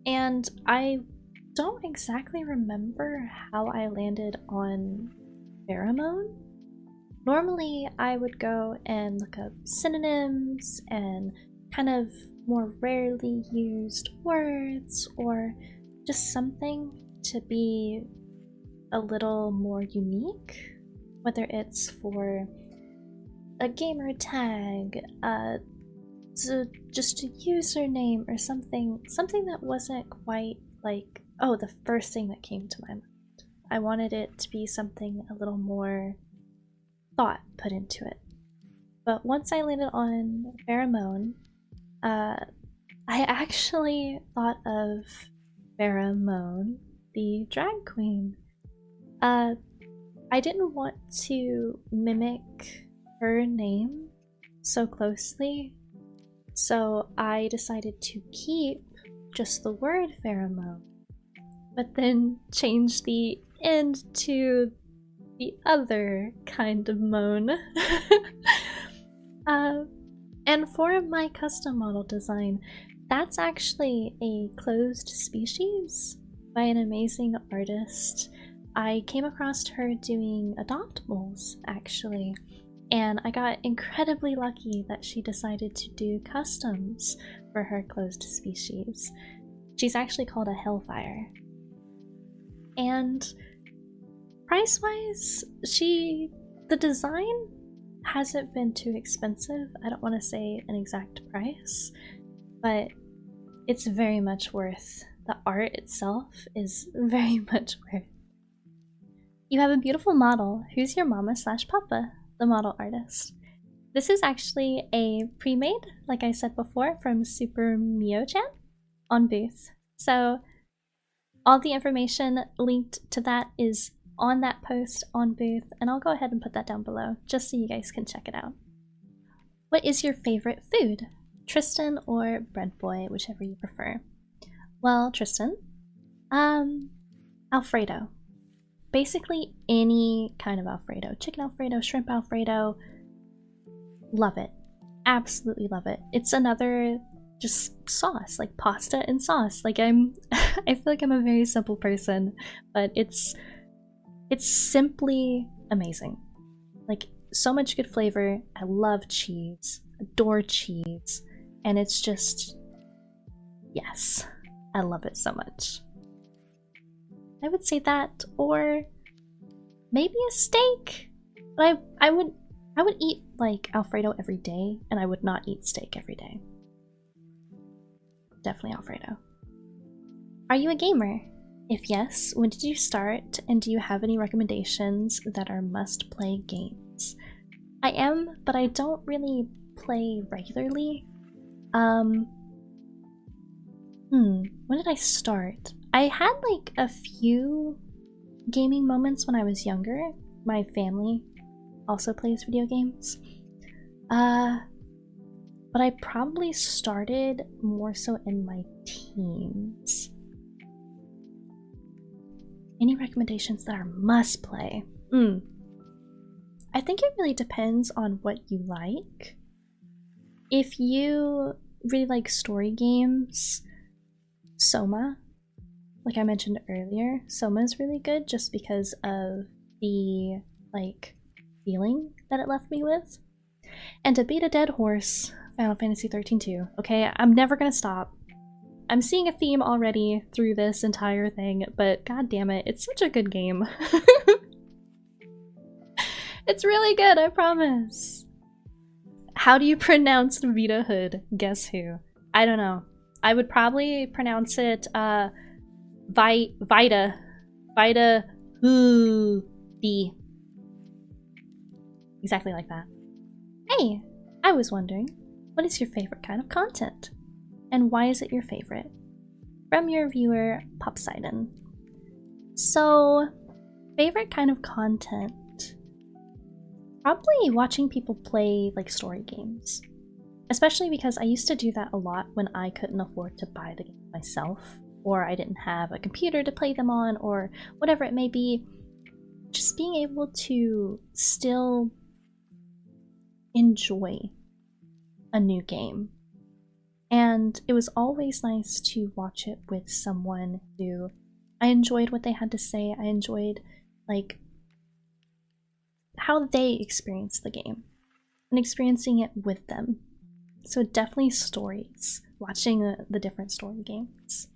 Speaker 1: and I don't exactly remember how I landed on Pheromoan. Normally I would go and look up synonyms and kind of more rarely used words, or just something to be a little more unique, whether it's for a gamer tag, just a username or something that wasn't quite like, oh, the first thing that came to my mind. I wanted it to be something a little more thought put into it. But once I landed on Pheromoan, I actually thought of Pheromoan, the drag queen. I didn't want to mimic her name so closely, so I decided to keep just the word pheromone, but then change the end to the other kind of moan. And for my custom model design, that's actually a closed species by an amazing artist. I came across her doing adoptables, actually, and I got incredibly lucky that she decided to do customs for her closed species. She's actually called a Hellfire. And price-wise, the design hasn't been too expensive. I don't want to say an exact price, but it's very much worth. The art itself is very much worth. You have a beautiful model. Who's your mama / papa? The model artist. This is actually a pre-made, like I said before, from SuperMioChan on Booth. So all the information linked to that is on that post on Booth, and I'll go ahead and put that down below just so you guys can check it out. What is your favorite food? Tristan or Bread Boy, whichever you prefer. Well, Tristan, Alfredo. Basically any kind of Alfredo. Chicken Alfredo, shrimp Alfredo. Love it. Absolutely love it. It's another just sauce, like pasta and sauce. Like I feel like I'm a very simple person, but it's simply amazing. Like so much good flavor. I love cheese, adore cheese, and it's just, yes, I love it so much. I would say that, or maybe a steak. But I would eat like Alfredo every day, and I would not eat steak every day. Definitely Alfredo. Are you a gamer? If yes, when did you start, and do you have any recommendations that are must-play games? I am, but I don't really play regularly. When did I start? I had like a few gaming moments when I was younger. My family also plays video games. But I probably started more so in my teens. Any recommendations that are must play? I think it really depends on what you like. If you really like story games, Soma, like I mentioned earlier, Soma is really good just because of the like feeling that it left me with. And to beat a dead horse, Final Fantasy 13 too. Okay, I'm never gonna stop. I'm seeing a theme already through this entire thing, but god damn it, it's such a good game. It's really good, I promise. How do you pronounce Vita Hood? Guess who? I don't know. I would probably pronounce it Vita B. Exactly like that. Hey, I was wondering, what is your favorite kind of content? And why is it your favorite? From your viewer, Popseidon. So, favorite kind of content? Probably watching people play like story games. Especially because I used to do that a lot when I couldn't afford to buy the game myself, or I didn't have a computer to play them on, or whatever it may be. Just being able to still enjoy a new game. And it was always nice to watch it with someone who I enjoyed what they had to say. I enjoyed like how they experienced the game and experiencing it with them. So definitely stories, watching the different story games.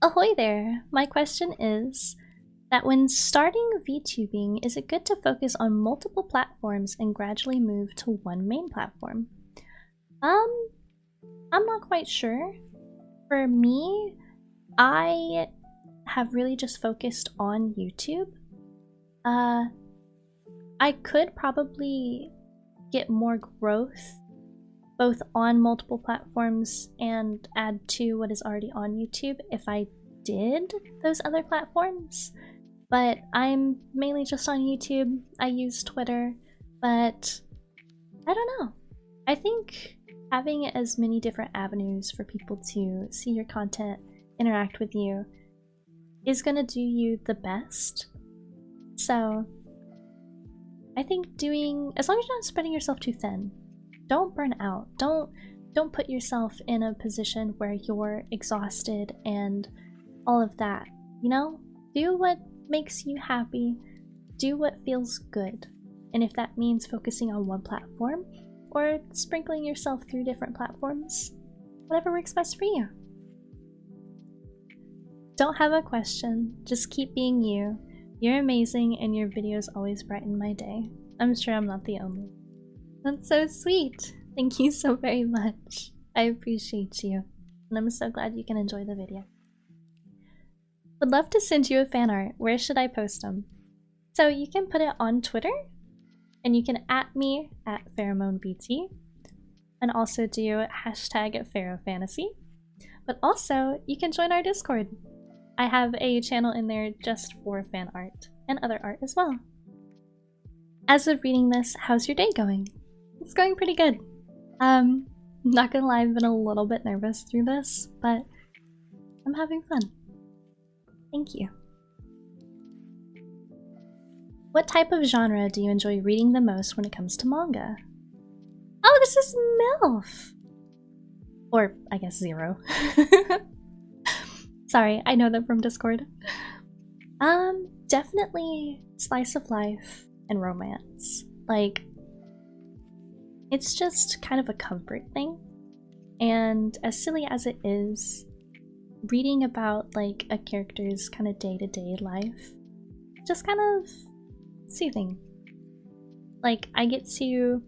Speaker 1: Ahoy there! My question is, that when starting VTubing, is it good to focus on multiple platforms and gradually move to one main platform? I'm not quite sure. For me, I have really just focused on YouTube. I could probably get more growth both on multiple platforms and add to what is already on YouTube if I did those other platforms. But I'm mainly just on YouTube. I use Twitter, but I don't know. I think having as many different avenues for people to see your content, interact with you, is gonna do you the best. So I think as long as you're not spreading yourself too thin, don't burn out. Don't put yourself in a position where you're exhausted and all of that. You know? Do what makes you happy. Do what feels good. And if that means focusing on one platform or sprinkling yourself through different platforms, whatever works best for you. Don't have a question, just keep being you. You're amazing and your videos always brighten my day. I'm sure I'm not the only. That's so sweet. Thank you so very much. I appreciate you. And I'm so glad you can enjoy the video. Would love to send you a fan art. Where should I post them? So you can put it on Twitter, and you can @ me at PheromoanVT, and also do hashtag PheroFantasy. But also, you can join our Discord. I have a channel in there just for fan art and other art as well. As of reading this, how's your day going? It's going pretty good. Not gonna lie, I've been a little bit nervous through this, but I'm having fun. Thank you. What type of genre do you enjoy reading the most when it comes to manga? Oh, this is MILF! Or, I guess, Zero. Sorry, I know them from Discord. Definitely slice of life and romance. Like, it's just kind of a comfort thing. And as silly as it is, reading about like a character's kind of day-to-day life, just kind of soothing. Like, I get to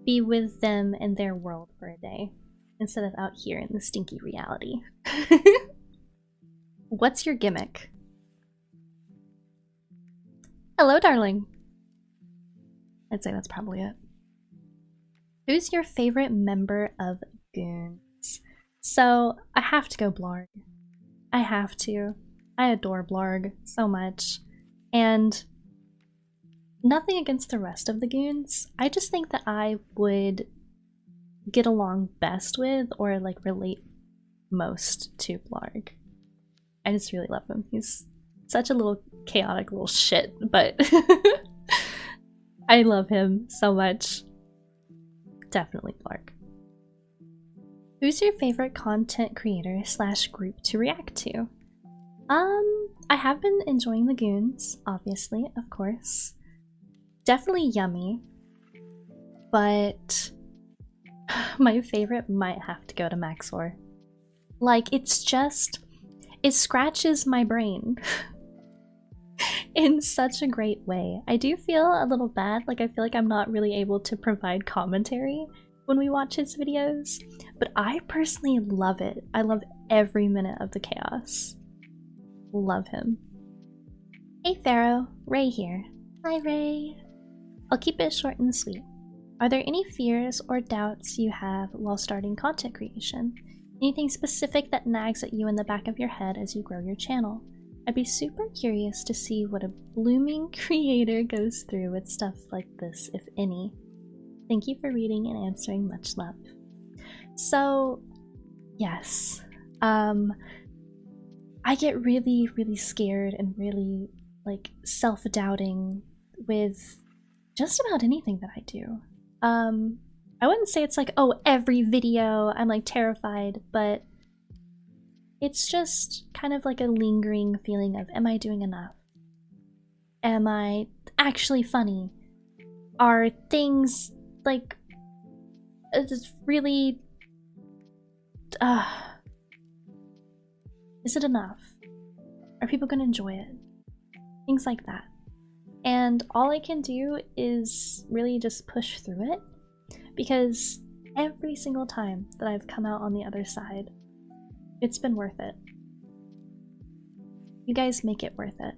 Speaker 1: be with them in their world for a day instead of out here in the stinky reality. What's your gimmick? Hello, darling. I'd say that's probably it. Who's your favorite member of Goons? So, I have to go Blarg. I have to. I adore Blarg so much. And nothing against the rest of the Goons. I just think that I would get along best with or like relate most to Blarg. I just really love him. He's such a little chaotic little shit, but I love him so much. Definitely Blarg. Who's your favorite content creator / group to react to? I have been enjoying the Goons, obviously, of course. Definitely Yummy, but my favorite might have to go to Maxor. Like, it's just, it scratches my brain in such a great way. I do feel a little bad, like I feel like I'm not really able to provide commentary when we watch his videos, but I personally love it. I love every minute of the chaos. Love him. Hey Pharaoh, Ray here. Hi Ray. I'll keep it short and sweet. Are there any fears or doubts you have while starting content creation? Anything specific that nags at you in the back of your head as you grow your channel? I'd be super curious to see what a blooming creator goes through with stuff like this, if any. Thank you for reading and answering. Much love. So, yes. I get really, really scared and really, like, self-doubting with just about anything that I do. I wouldn't say it's like, oh, every video I'm like terrified, but it's just kind of like a lingering feeling of, am I doing enough? Am I actually funny? Are things like really is it enough? Are people gonna enjoy it? things like that. And all I can do is really just push through it, because every single time that I've come out on the other side, it's been worth it. You guys make it worth it.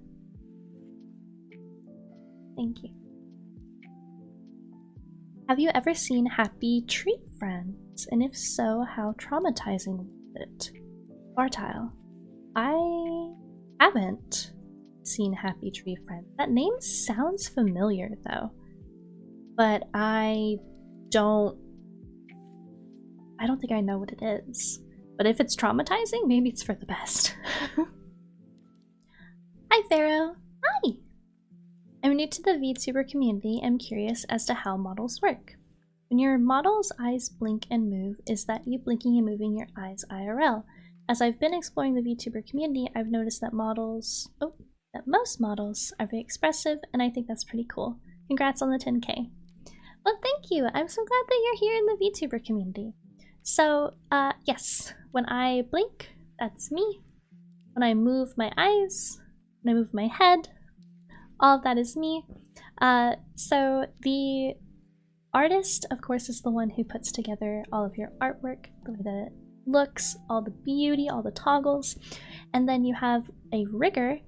Speaker 1: Thank you. Have you ever seen Happy Tree Friends? And if so, how traumatizing was it? Bartile. I haven't seen Happy Tree Friends. That name sounds familiar though, but I don't think I know what it is. But if it's traumatizing, maybe it's for the best. Hi Pharaoh. Hi! I'm new to the VTuber community. I'm curious as to how models work. When your model's eyes blink and move, is that you blinking and moving your eyes IRL? As I've been exploring the VTuber community, I've noticed that most models are very expressive, and I think that's pretty cool. Congrats on the 10K. Well, thank you. I'm so glad that you're here in the VTuber community. So, yes, when I blink, that's me. When I move my eyes, when I move my head, all of that is me. So the artist, of course, is the one who puts together all of your artwork, the way that it looks, all the beauty, all the toggles, and then you have a rigger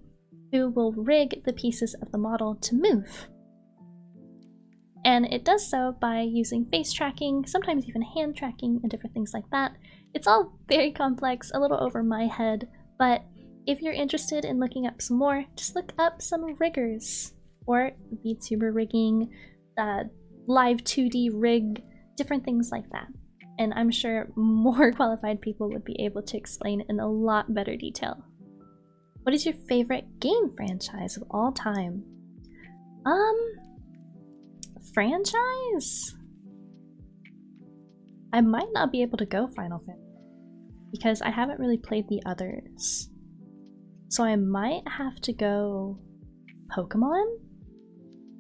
Speaker 1: who will rig the pieces of the model to move. And it does so by using face tracking, sometimes even hand tracking, and different things like that. It's all very complex, a little over my head, but if you're interested in looking up some more, just look up some riggers, or VTuber rigging, live 2D rig, different things like that. And I'm sure more qualified people would be able to explain in a lot better detail. What is your favorite game franchise of all time? Franchise? I might not be able to go Final Fantasy because I haven't really played the others. So I might have to go Pokemon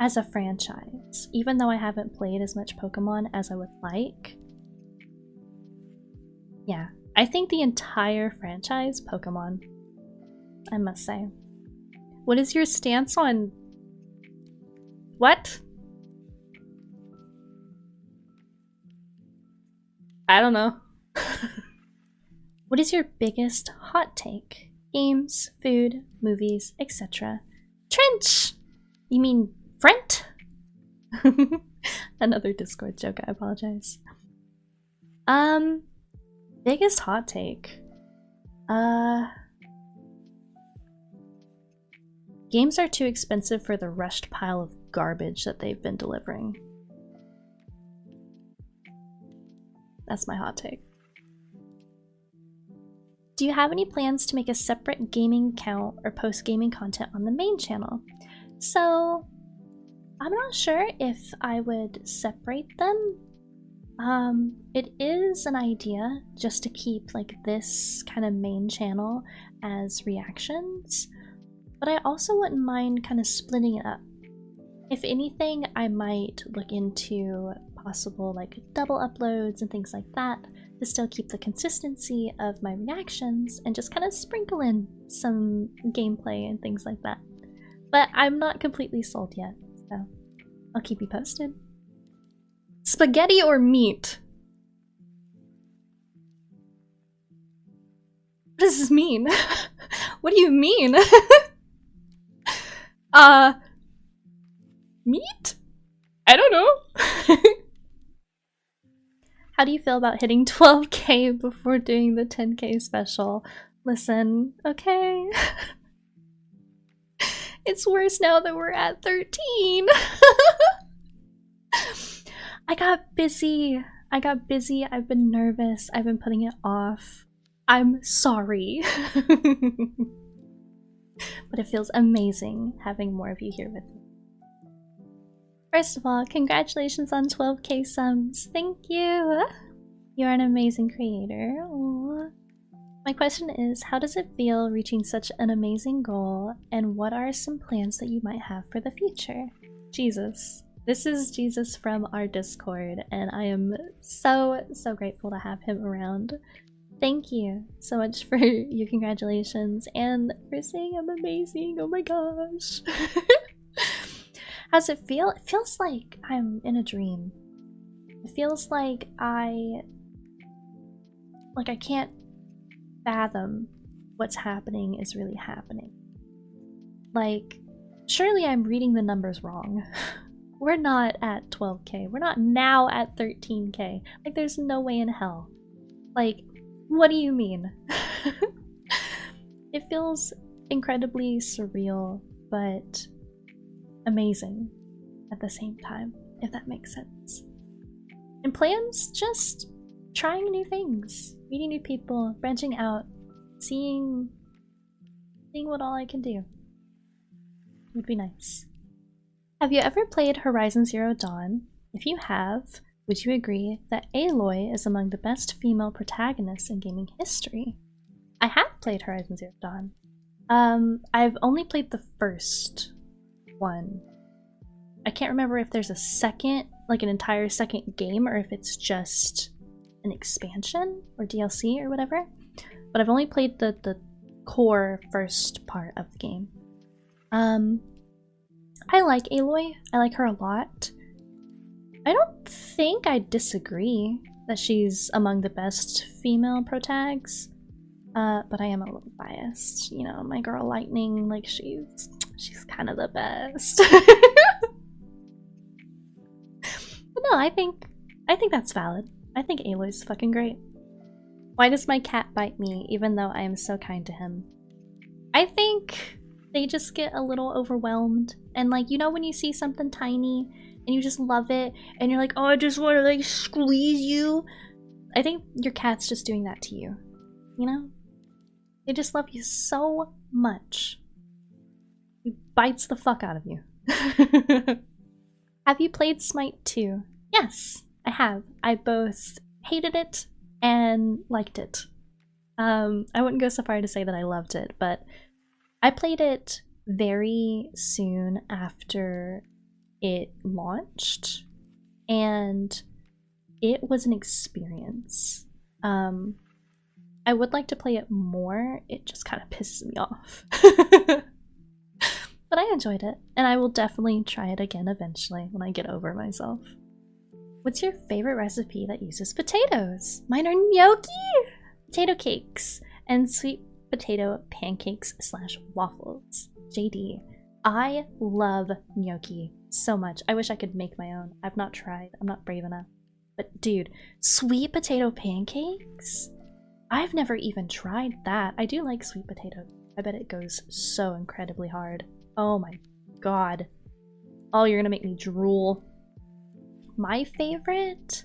Speaker 1: as a franchise, even though I haven't played as much Pokemon as I would like. Yeah, I think the entire franchise, Pokemon, I must say. What is your stance on... What? I don't know. What is your biggest hot take? Games, food, movies, etc. Trench! You mean Front? Another Discord joke, I apologize. Biggest hot take. Games are too expensive for the rushed pile of garbage that they've been delivering. That's my hot take. Do you have any plans to make a separate gaming account or post gaming content on the main channel? So, I'm not sure if I would separate them. It is an idea just to keep like this kind of main channel as reactions, but I also wouldn't mind kind of splitting it up. If anything, I might look into possible like double uploads and things like that to still keep the consistency of my reactions and just kind of sprinkle in some gameplay and things like that. But I'm not completely sold yet, so I'll keep you posted. Spaghetti or meat? What does this mean? What do you mean? Meat? I don't know. How do you feel about hitting 12K before doing the 10K special? Listen, okay. It's worse now that we're at 13. I got busy. I've been nervous. I've been putting it off. I'm sorry. But it feels amazing having more of you here with me. First of all, congratulations on 12K subs. Thank you. You're an amazing creator. Aww. My question is, how does it feel reaching such an amazing goal, and what are some plans that you might have for the future? Jesus. This is Jesus from our Discord, and I am so grateful to have him around. Thank you so much for your congratulations and for saying I'm amazing. Oh my gosh. How's it feel? It feels like I'm in a dream. It feels like I can't fathom what's happening is really happening. Like, surely I'm reading the numbers wrong. We're not at 12k. We're not now at 13k. Like, there's no way in hell. Like, what do you mean? It feels incredibly surreal, but amazing at the same time, if that makes sense. And plans, just trying new things, meeting new people, branching out, seeing what all I can do. Would be nice. Have you ever played Horizon Zero Dawn? If you have, would you agree that Aloy is among the best female protagonists in gaming history? I have played Horizon Zero Dawn. I've only played the first one. I can't remember if there's a second, like an entire second game, or if it's just an expansion or DLC or whatever. But I've only played the core first part of the game. I like Aloy. I like her a lot. I don't think I disagree that she's among the best female protags, but I am a little biased. You know, my girl Lightning, like she's kind of the best. But no, I think that's valid. I think Aloy's fucking great. Why does my cat bite me even though I am so kind to him? I think they just get a little overwhelmed, and like, you know, when you see something tiny and you just love it and you're like, oh, I just want to like squeeze you. I think your cat's just doing that to you, you know? They just love you so much. He bites the fuck out of you. Have you played Smite 2? Yes, I have. I both hated it and liked it. I wouldn't go so far to say that I loved it, but I played it very soon after it launched, and it was an experience. I would like to play it more. It just kind of pisses me off. But I enjoyed it, and I will definitely try it again eventually when I get over myself. What's your favorite recipe that uses potatoes? Mine are gnocchi, potato cakes, and sweet potato pancakes / waffles. JD. I love gnocchi so much. I wish I could make my own. I've not tried. I'm not brave enough. But dude, sweet potato pancakes? I've never even tried that. I do like sweet potato. I bet it goes so incredibly hard. Oh my god. Oh, you're gonna make me drool. My favorite?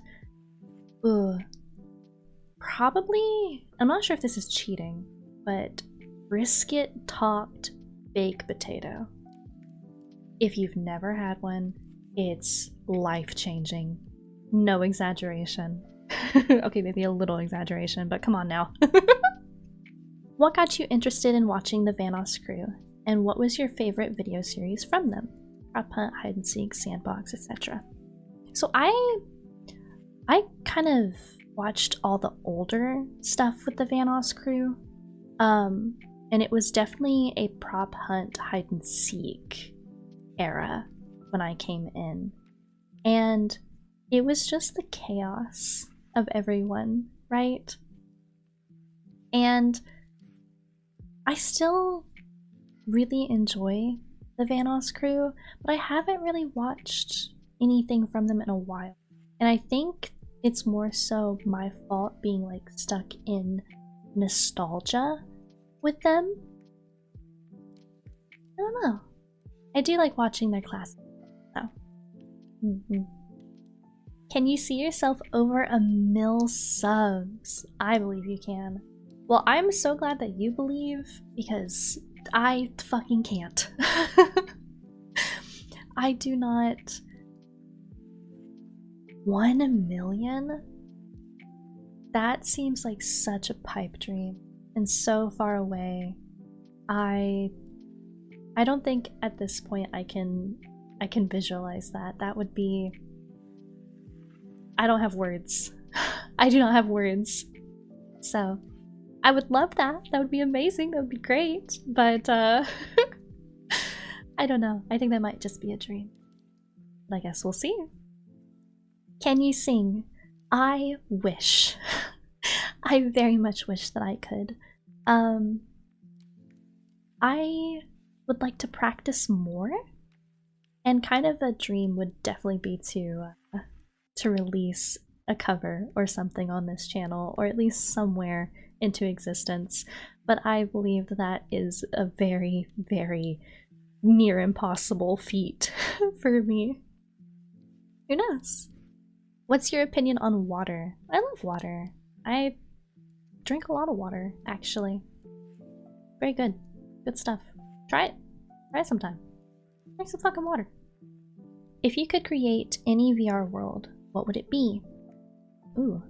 Speaker 1: Ugh. Probably, I'm not sure if this is cheating, but brisket topped baked potato. If you've never had one, it's life-changing. No exaggeration. Okay, maybe a little exaggeration, but come on now. What got you interested in watching the Vanoss crew, and what was your favorite video series from them? Prop hunt, hide and seek, sandbox, etc. So I kind of watched all the older stuff with the Vanoss crew, and it was definitely a prop hunt, hide and seek era when I came in, and it was just the chaos of everyone, right? And I still really enjoy the Vanoss crew, but I haven't really watched anything from them in a while. And I think it's more so my fault being like stuck in nostalgia with them. I don't know. I do like watching their classes though. Can you see yourself over 1 mil subs? I believe you can. Well, I'm so glad that you believe, because I fucking can't. I do not. 1 million? That seems like such a pipe dream and so far away. I don't think at this point I can visualize that. That would be... I don't have words. I do not have words. So I would love that. That would be amazing. That would be great. But I don't know. I think that might just be a dream. But I guess we'll see. Can you sing? I wish. I very much wish that I could. I would like to practice more, and kind of a dream would definitely be to release a cover or something on this channel, or at least somewhere into existence. But I believe that is a very, very near impossible feat for me. Who knows? What's your opinion on water? I love water. I drink a lot of water, actually. Very good. Good stuff. Try it. Try it sometime. Drink some fucking water. If you could create any VR world, what would it be? Ooh.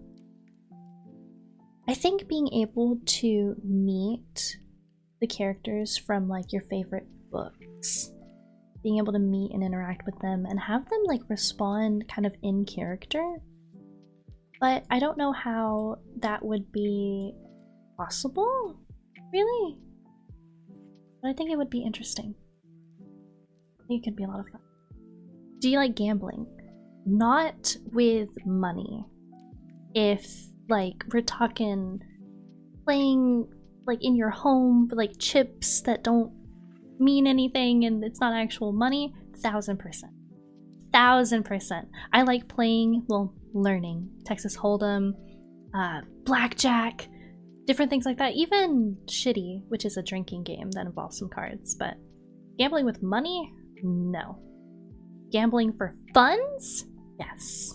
Speaker 1: I think being able to meet the characters from like your favorite books, being able to meet and interact with them and have them like respond kind of in character. But I don't know how that would be possible, really. But I think it would be interesting. I think it could be a lot of fun. Do you like gambling? Not with money. If like we're talking playing like in your home with like chips that don't mean anything and it's not actual money, 1000%. 1000%. I like playing, well, learning Texas Hold'em, blackjack, different things like that. Even Shitty, which is a drinking game that involves some cards. But gambling with money? No. Gambling for funds? Yes.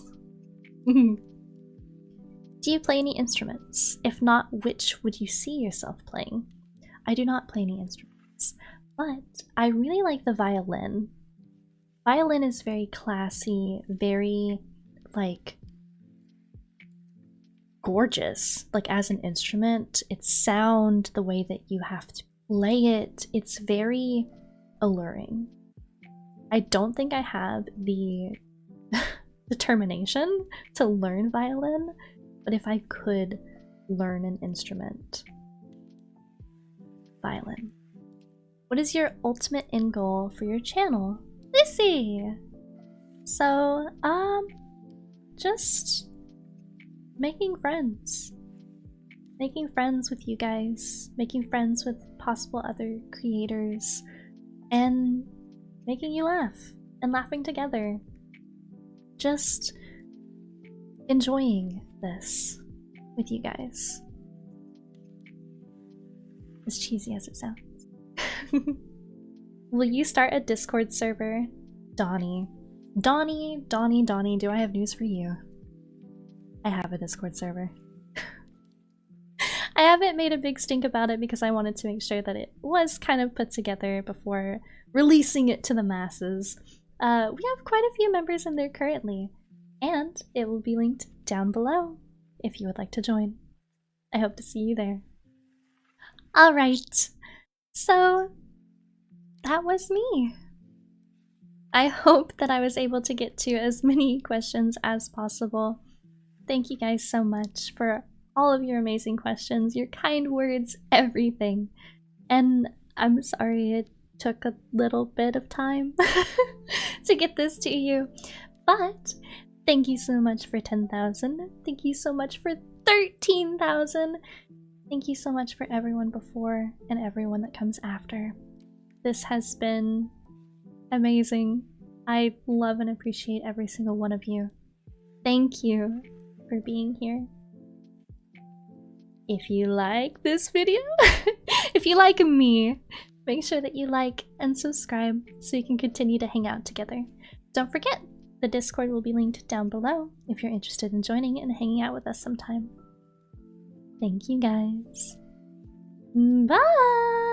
Speaker 1: Do you play any instruments? If not, which would you see yourself playing? I do not play any instruments, but I really like the violin. Violin is very classy, very, like, gorgeous. Like, as an instrument, its sound, the way that you have to play it, it's very alluring. I don't think I have the determination to learn violin, but if I could learn an instrument, violin. What is your ultimate end goal for your channel? Lissy! So, just making friends. Making friends with you guys, making friends with possible other creators, and making you laugh, and laughing together. Just enjoying this with you guys. As cheesy as it sounds. Will you start a Discord server? Donnie, do I have news for you? I have a Discord server. I haven't made a big stink about it because I wanted to make sure that it was kind of put together before releasing it to the masses. We have quite a few members in there currently, and it will be linked down below if you would like to join. I hope to see you there. Alright, so that was me. I hope that I was able to get to as many questions as possible. Thank you guys so much for all of your amazing questions, your kind words, everything. And I'm sorry it took a little bit of time to get this to you, but thank you so much for 10,000. Thank you so much for 13,000. Thank you so much for everyone before and everyone that comes after. This has been amazing. I love and appreciate every single one of you. Thank you for being here. If you like this video, if you like me, make sure that you like and subscribe so you can continue to hang out together. Don't forget, the Discord will be linked down below if you're interested in joining and hanging out with us sometime. Thank you guys. Bye!